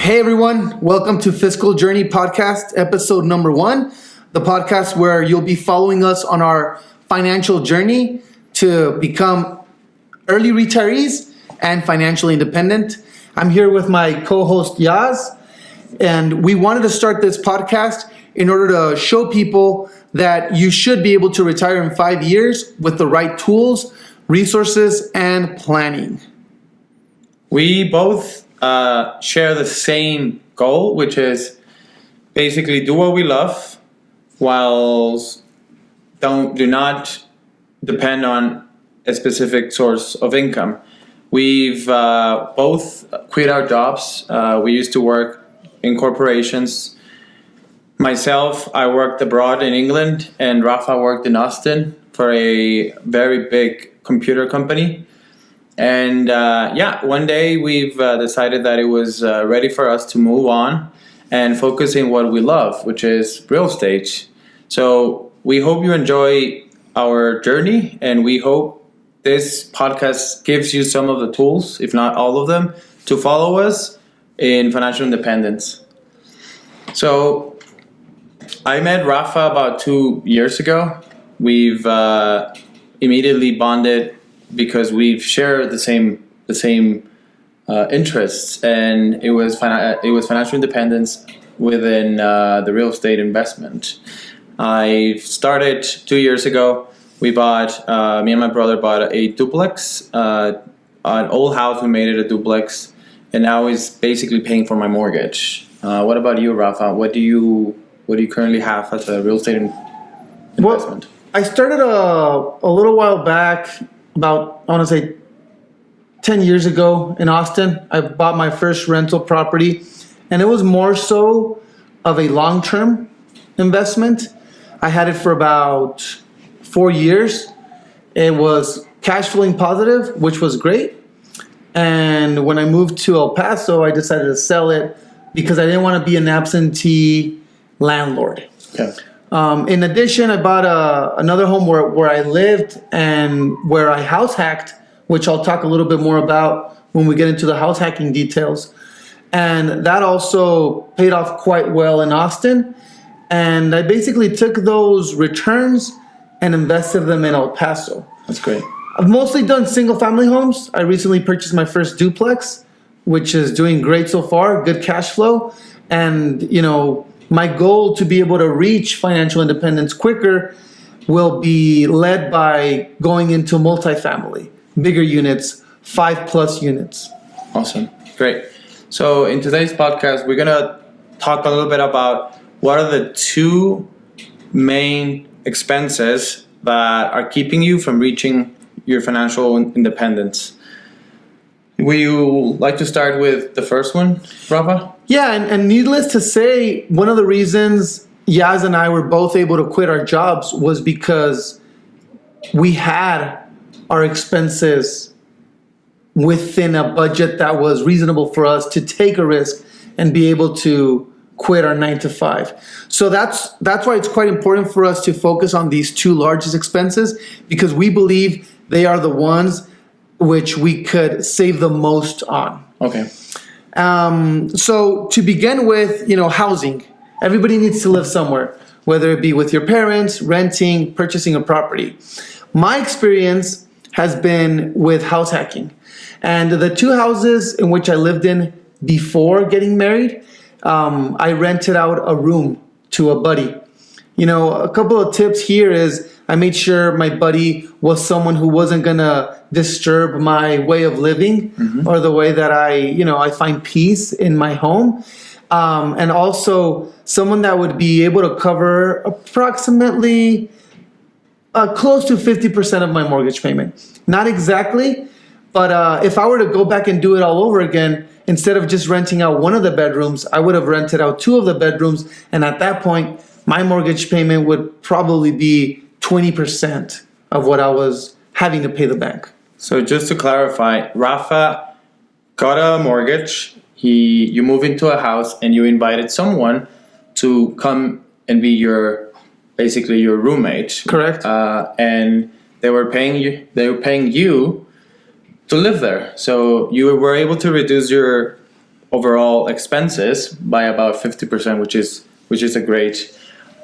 Hey everyone, welcome to Fiscal Journey Podcast, episode number 1, the podcast where you'll be following us on our financial journey to become early retirees and financially independent. I'm here with my co-host Yas, and we wanted to start this podcast in order to show people that you should be able to retire in 5 years with the right tools, resources, and planning. We both share the same goal, which is basically do what we love while do not depend on a specific source of income. We've both quit our jobs. We used to work in corporations. Myself, I worked abroad in England, and Rafa worked in Austin for a very big computer company. And one day we've decided that it was ready for us to move on and focus in what we love, which is real estate. So we hope you enjoy our journey, and we hope this podcast gives you some of the tools, if not all of them, to follow us in financial independence. So I met Rafa about 2 years ago. We've immediately bonded because we've shared the same interests, and it was financial independence within the real estate investment. I started 2 years ago. We bought me and my brother bought a duplex, an old house. We made it a duplex, and now it's basically paying for my mortgage. What about you, Rafa? What do you currently have as a real estate investment? Well, I started a little while back. About, I want to say, 10 years ago in Austin. I bought my first rental property, and it was more so of a long-term investment. I had it for about 4 years. It was cash flowing positive, which was great. And when I moved to El Paso, I decided to sell it because I didn't want to be an absentee landlord. Okay. In addition, I bought another home where I lived and where I house hacked, which I'll talk a little bit more about when we get into the house hacking details. And that also paid off quite well in Austin. And I basically took those returns and invested them in El Paso. That's great. I've mostly done single family homes. I recently purchased my first duplex, which is doing great so far, good cash flow. And, my goal to be able to reach financial independence quicker will be led by going into multifamily, bigger units, 5+ units. Awesome. Great. So in today's podcast, we're going to talk a little bit about what are the 2 main expenses that are keeping you from reaching your financial independence. Would you like to start with the first one, Rafa? Yeah, and needless to say, one of the reasons Yas and I were both able to quit our jobs was because we had our expenses within a budget that was reasonable for us to take a risk and be able to quit our 9 to 5. So that's why it's quite important for us to focus on these 2 largest expenses, because we believe they are the ones which we could save the most on. Okay. So to begin with, housing. Everybody needs to live somewhere, whether it be with your parents, renting, purchasing a property. My experience has been with house hacking. And the 2 houses in which I lived in before getting married, I rented out a room to a buddy. A couple of tips here is I made sure my buddy was someone who wasn't going to disturb my way of living or the way that I find peace in my home. And also someone that would be able to cover approximately close to 50% of my mortgage payment. Not exactly, but if I were to go back and do it all over again, instead of just renting out one of the bedrooms, I would have rented out 2 of the bedrooms. And at that point, my mortgage payment would probably be 20% of what I was having to pay the bank. So just to clarify, Rafa got a mortgage. You move into a house and you invited someone to come and be basically your roommate. Correct. And they were paying you to live there. So you were able to reduce your overall expenses by about 50%, which is a great.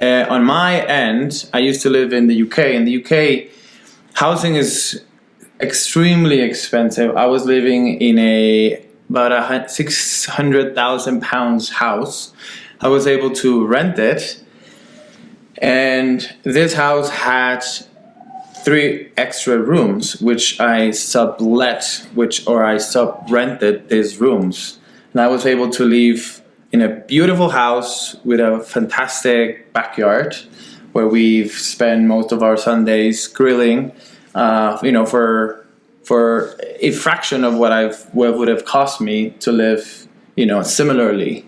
On my end, I used to live in the UK. In the UK, housing is extremely expensive. I was living in about a £600,000 house. I was able to rent it, and this house had 3 extra rooms, which I sublet, I sub-rented these rooms, and I was able to live in a beautiful house with a fantastic backyard, where we've spent most of our Sundays grilling. For a fraction of what would have cost me to live, similarly.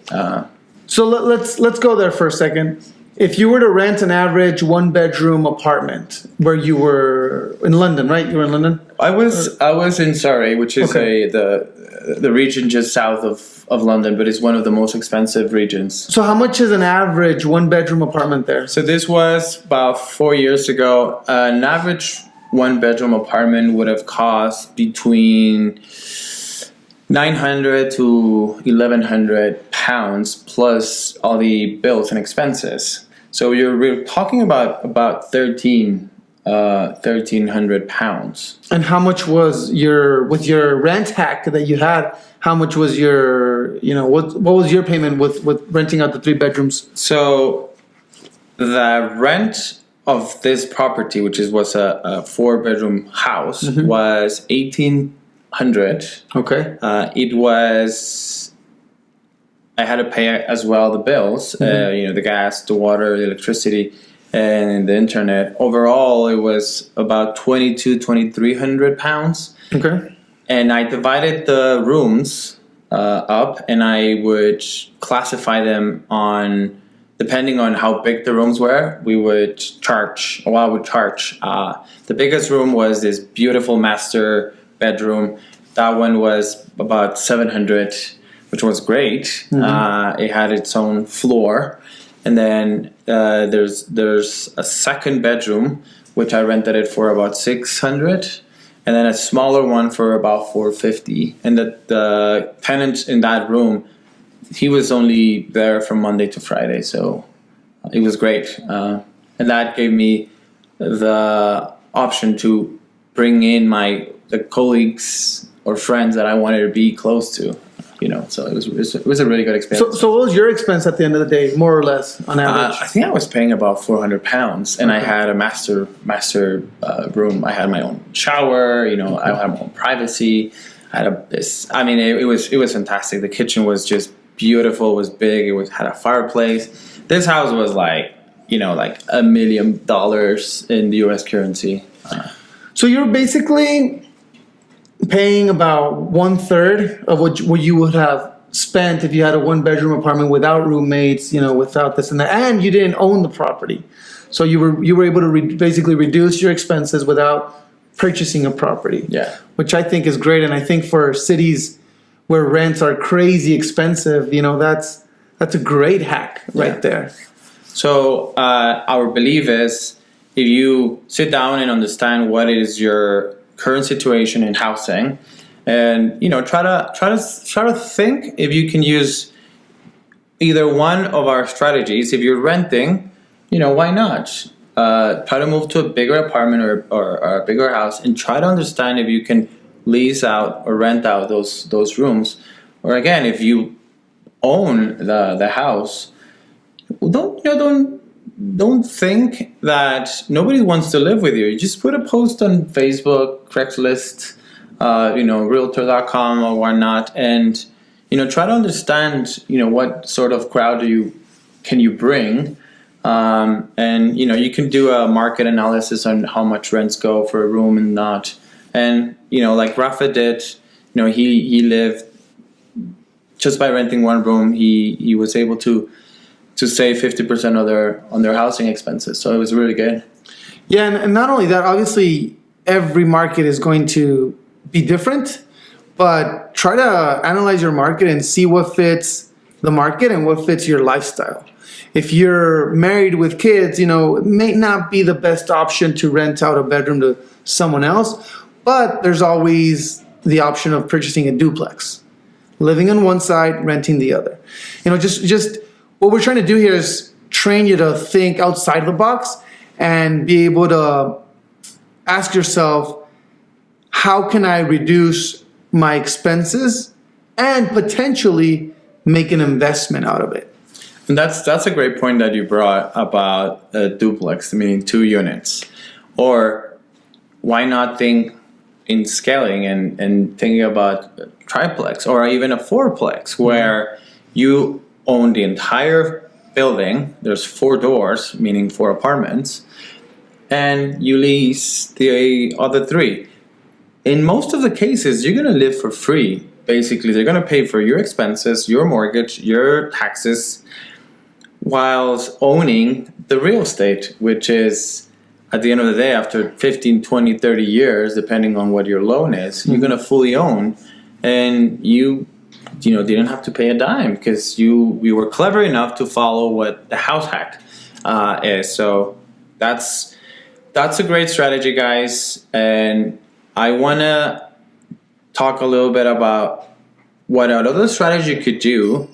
So let's go there for a second. If you were to rent an average 1-bedroom apartment, where you were in London, right? You were in London? I was in Surrey, which is the region just south of London, but it's one of the most expensive regions. So how much is an average 1-bedroom apartment there? So this was about 4 years ago. An average 1-bedroom apartment would have cost between 900 to 1,100 pounds plus all the bills and expenses. So we're talking about 1,300 pounds. And how much was with your rent hack that you had? How much was what was your payment with renting out the 3 bedrooms? So the rent of this property, which was a 4-bedroom house, was 1,800. Okay. I had to pay as well the bills, the gas, the water, the electricity, and the internet. Overall, it was about 2,300 pounds. Okay. And I divided the rooms up, and I would classify them depending on how big the rooms were. I would charge. The biggest room was this beautiful master bedroom. That one was about 700, which was great. It had its own floor. And then there's a second bedroom, which I rented it for about 600. And then a smaller one for about 450. And the tenant in that room, he was only there from Monday to Friday. So it was great. And that gave me the option to bring in the colleagues or friends that I wanted to be close to, so it was a really good experience. So what was your expense at the end of the day, more or less, on average? I think I was paying about 400 pounds, and I had a master room. I had my own shower, I had my own privacy. It was fantastic. The kitchen was just beautiful. It was big. Had a fireplace. This house was like $1 million in the US currency. So you're basically paying about 1/3 of what you would have spent if you had a 1-bedroom apartment without roommates, without this and that, and you didn't own the property. So you were able to basically reduce your expenses without purchasing a property. Yeah, which I think is great, and I think for cities where rents are crazy expensive, that's a great hack right there. So our belief is, if you sit down and understand what is your current situation in housing, and try to think if you can use either one of our strategies. If you're renting, why not try to move to a bigger apartment or a bigger house, and try to understand if you can lease out or rent out those rooms. Or again, if you own the house, don't think that nobody wants to live with you. You just put a post on Facebook, Craigslist, Realtor.com or whatnot, and try to understand what sort of crowd can you bring, and you can do a market analysis on how much rents go for a room and not, and like Rafa did, he lived just by renting one room. He was able to save 50% on their housing expenses. So it was really good. Yeah, and not only that, obviously every market is going to be different, but try to analyze your market and see what fits the market and what fits your lifestyle. If you're married with kids, it may not be the best option to rent out a bedroom to someone else, but there's always the option of purchasing a duplex. living on one side, renting the other. Just what we're trying to do here is train you to think outside the box and be able to ask yourself, how can I reduce my expenses and potentially make an investment out of it? And that's a great point that you brought about a duplex, meaning 2 units. Or why not think in scaling and thinking about a triplex or even a fourplex, where you own the entire building, there's 4 doors, meaning 4 apartments, and you lease the other 3. In most of the cases, you're going to live for free. Basically, they're going to pay for your expenses, your mortgage, your taxes, whilst owning the real estate, which is, at the end of the day, after 15, 20, 30 years, depending on what your loan is, you're going to fully own, and you didn't have to pay a dime because you were clever enough to follow what the house hack is. So that's a great strategy, guys. And I want to talk a little bit about what another strategy you could do,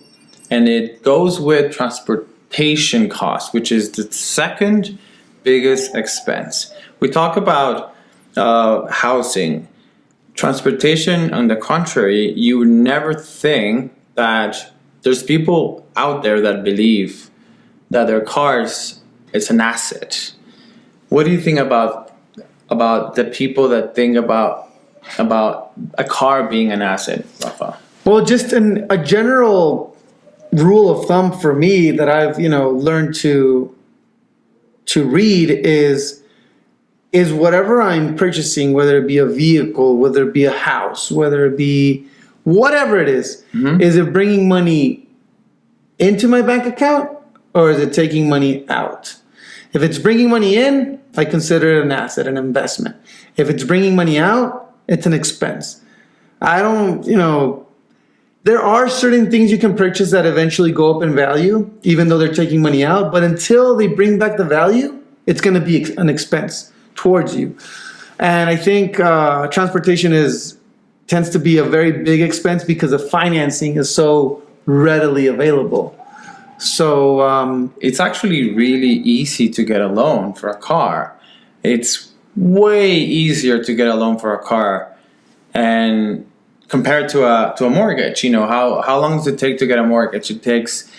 and it goes with transportation costs, which is the second biggest expense. We talk about housing. Transportation, on the contrary, you would never think that there's people out there that believe that their cars is an asset. What do you think about the people that think about a car being an asset, Rafa? Well, just a general rule of thumb for me that I've learned to read is whatever I'm purchasing, whether it be a vehicle, whether it be a house, whether it be whatever it is it bringing money into my bank account or is it taking money out? If it's bringing money in, I consider it an asset, an investment. If it's bringing money out, it's an expense. There are certain things you can purchase that eventually go up in value, even though they're taking money out, but until they bring back the value, it's going to be an expense towards you. And I think transportation tends to be a very big expense because the financing is so readily available. So it's actually really easy to get a loan for a car. It's way easier to get a loan for a car, and compared to a mortgage. How long does it take to get a mortgage? It takes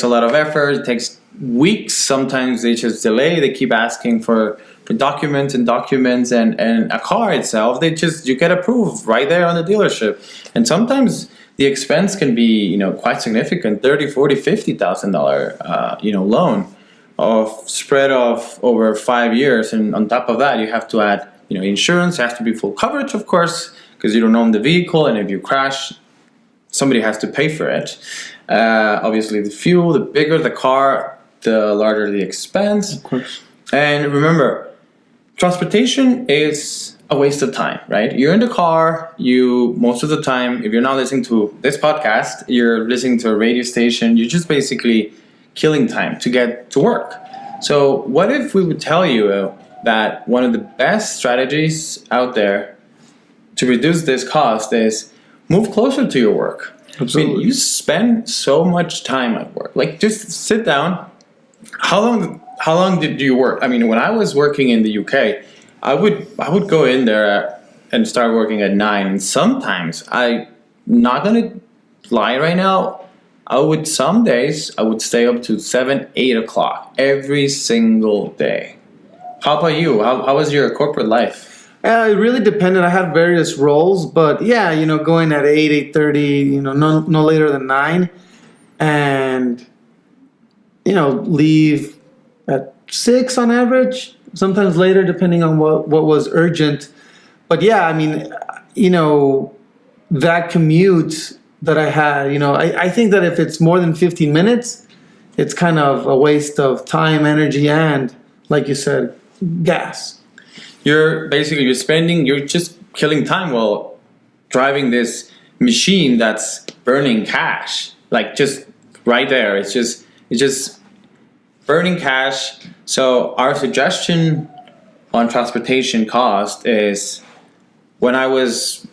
a lot of effort. It takes weeks. Sometimes they just delay. They keep asking for documents and a car itself, you get approved right there on the dealership. And sometimes the expense can be, quite significant, $30,000, $40,000, $50,000, loan spread off over 5 years. And on top of that, you have to add, insurance. It has to be full coverage, of course, because you don't own the vehicle. And if you crash, somebody has to pay for it. Obviously, the fuel, the bigger the car, the larger the expense. Of course. And remember, transportation is a waste of time, right? You're in the car, most of the time, if you're not listening to this podcast, you're listening to a radio station, you're just basically killing time to get to work. So what if we would tell you that one of the best strategies out there to reduce this cost is move closer to your work? Absolutely. I mean, you spend so much time at work. Like, just sit down. How long did you work? I mean, when I was working in the UK, I would go in there and start working at 9. And sometimes, I'm not gonna lie right now, some days I would stay up to 7, 8 o'clock every single day. How about you? How was your corporate life? It really depended. I had various roles, but yeah, going at 8, 8:30, no later than 9, and leave at 6 on average. Sometimes later, depending on what was urgent. But yeah, I mean, that commute that I had, I think that if it's more than 15 minutes, it's kind of a waste of time, energy, and, like you said, gas. You're just killing time while driving this machine that's burning cash. Like, just right there. It's just burning cash. So our suggestion on transportation cost is, when I was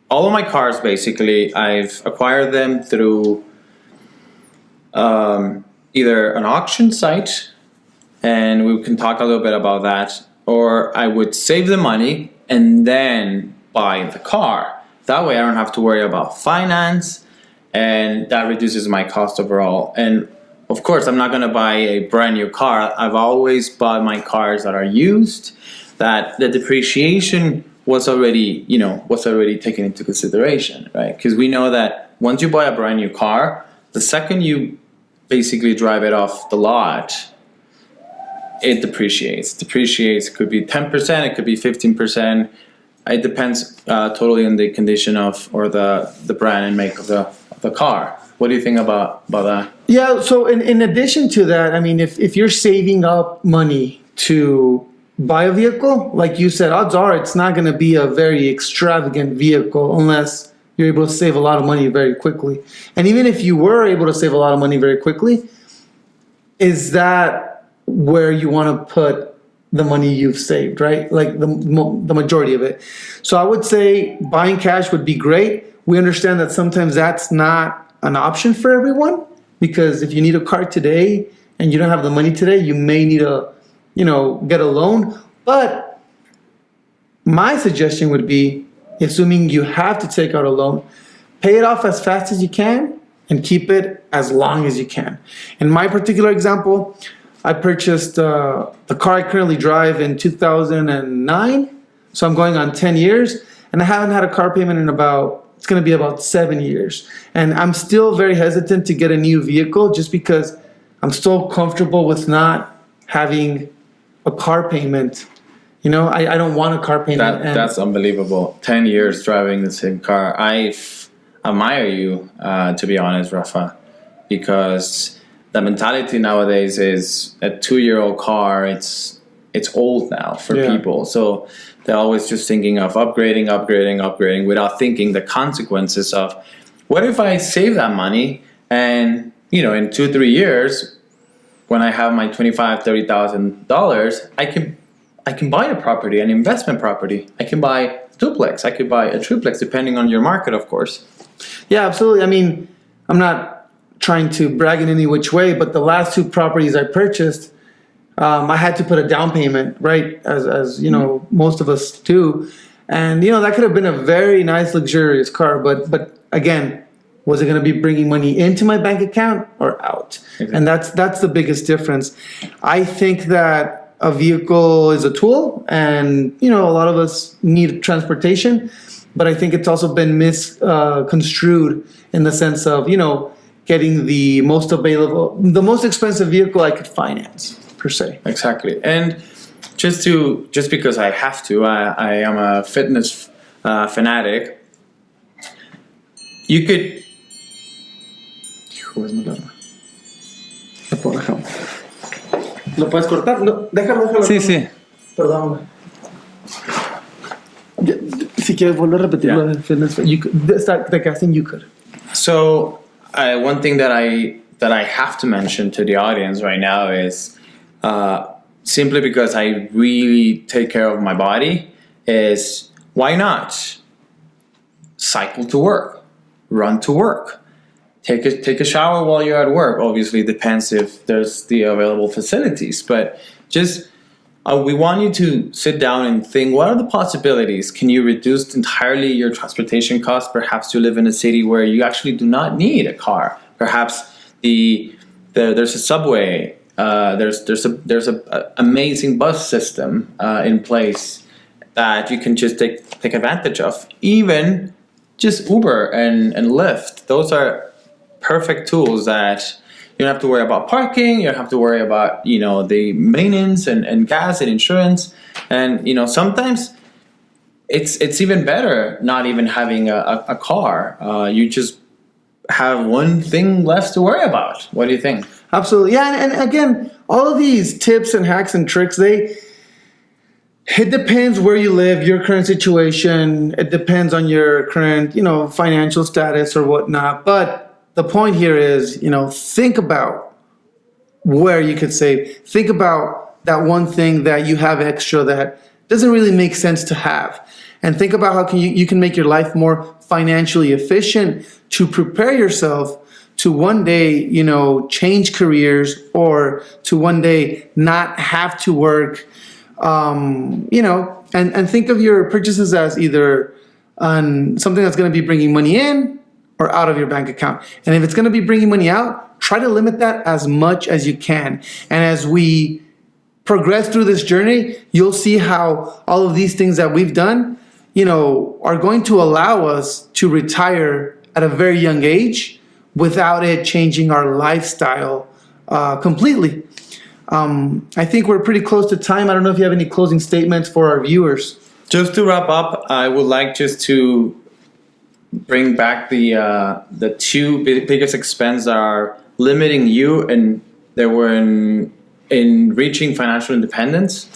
all of my cars, basically, I've acquired them through either an auction site, and we can talk a little bit about that, or I would save the money and then buy the car. That way I don't have to worry about finance, and that reduces my cost overall. And of course, I'm not going to buy a brand new car. I've always bought my cars that are used, that the depreciation was already taken into consideration, right? Because we know that once you buy a brand new car, the second you basically drive it off the lot, it depreciates. Depreciates. It could be 10%, it could be 15%. It depends totally on the condition of, or the brand and make of the car. What do you think about that? Yeah, so in addition to that, I mean, if you're saving up money to buy a vehicle, like you said, odds are it's not going to be a very extravagant vehicle unless you're able to save a lot of money very quickly. And even if you were able to save a lot of money very quickly, is that where you want to put the money you've saved, right? Like the majority of it. So I would say buying cash would be great. We understand that sometimes that's not an option for everyone, because if you need a car today and you don't have the money today, you may need to, get a loan. But my suggestion would be, assuming you have to take out a loan, pay it off as fast as you can and keep it as long as you can. In my particular example, I purchased the car I currently drive in 2009. So I'm going on 10 years, and I haven't had a car payment in it's going to be about 7 years. And I'm still very hesitant to get a new vehicle just because I'm still comfortable with not having a car payment. I don't want a car payment. That's unbelievable. 10 years driving the same car. I admire you, to be honest, Rafa, because the mentality nowadays is a 2-year-old car. It's old now for people. So they're always just thinking of upgrading without thinking the consequences of, what if I save that money and, in 2-3 years, when I have my $25,000-$30,000, I can buy a property, an investment property. I can buy a duplex. I could buy a triplex, depending on your market, of course. Yeah, absolutely. I mean, I'm not trying to brag in any which way, but the last 2 properties I purchased, I had to put a down payment, right? As most of us do. And, that could have been a very nice, luxurious car. But again, was it going to be bringing money into my bank account or out? Exactly. And that's the biggest difference. I think that a vehicle is a tool, and, a lot of us need transportation. But I think it's also been misconstrued in the sense of, getting the most expensive vehicle I could finance, per se. Exactly. And just because I have to, I am a fitness fanatic. You could. ¿Lo puedes cortar? No, déjalo. Sí. Perdón. Si quieres volver a repetirlo de fitness, you could, the casting you could. So one thing that I have to mention to the audience right now is, simply because I really take care of my body, is why not cycle to work, run to work, take a shower while you're at work. Obviously, it depends if there's the available facilities, but just we want you to sit down and think, what are the possibilities? Can you reduce entirely your transportation costs? Perhaps you live in a city where you actually do not need a car. Perhaps there's a subway. There's a amazing bus system in place that you can just take advantage of. Even just Uber and Lyft. Those are perfect tools that you don't have to worry about parking. You don't have to worry about the maintenance and gas and insurance. And sometimes it's even better not even having a car. You just have one thing less to worry about. What do you think? Absolutely. Yeah, and again, all of these tips and hacks and tricks, it depends where you live, your current situation. It depends on your current, financial status or whatnot. But the point here is, think about where you could save. Think about that one thing that you have extra that doesn't really make sense to have. And think about how you can make your life more financially efficient to prepare yourself to one day, change careers, or to one day not have to work, and think of your purchases as either on something that's going to be bringing money in or out of your bank account. And if it's going to be bringing money out, try to limit that as much as you can. And as we progress through this journey, you'll see how all of these things that we've done, are going to allow us to retire at a very young age without it changing our lifestyle completely. I think we're pretty close to time. I don't know if you have any closing statements for our viewers. Just to wrap up, I would like just to bring back the two biggest expense that are limiting you and that were in reaching financial independence.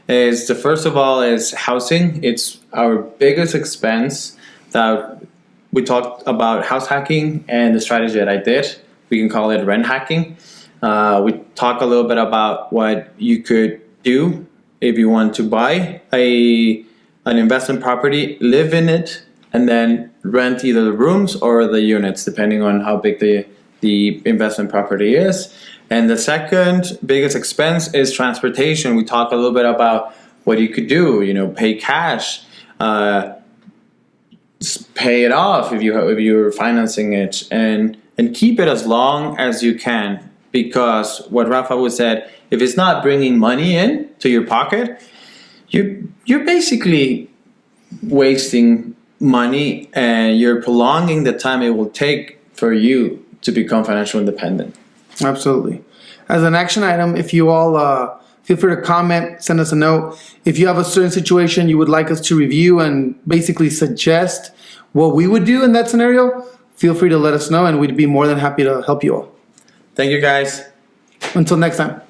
Is the first of all is housing. It's our biggest expense that we talked about house hacking and the strategy that I did. We can call it rent hacking. We talk a little bit about what you could do if you want to buy an investment property, live in it, and then rent either the rooms or the units, depending on how big the investment property is. And the second biggest expense is transportation. We talk a little bit about what you could do, pay cash, pay it off if you're financing it, and keep it as long as you can. Because what Rafa would said, if it's not bringing money in to your pocket, you're basically wasting money and you're prolonging the time it will take for you to become financially independent. Absolutely. As an action item, if you all feel free to comment, send us a note. If you have a certain situation you would like us to review and basically suggest what we would do in that scenario, feel free to let us know and we'd be more than happy to help you all. Thank you, guys. Until next time.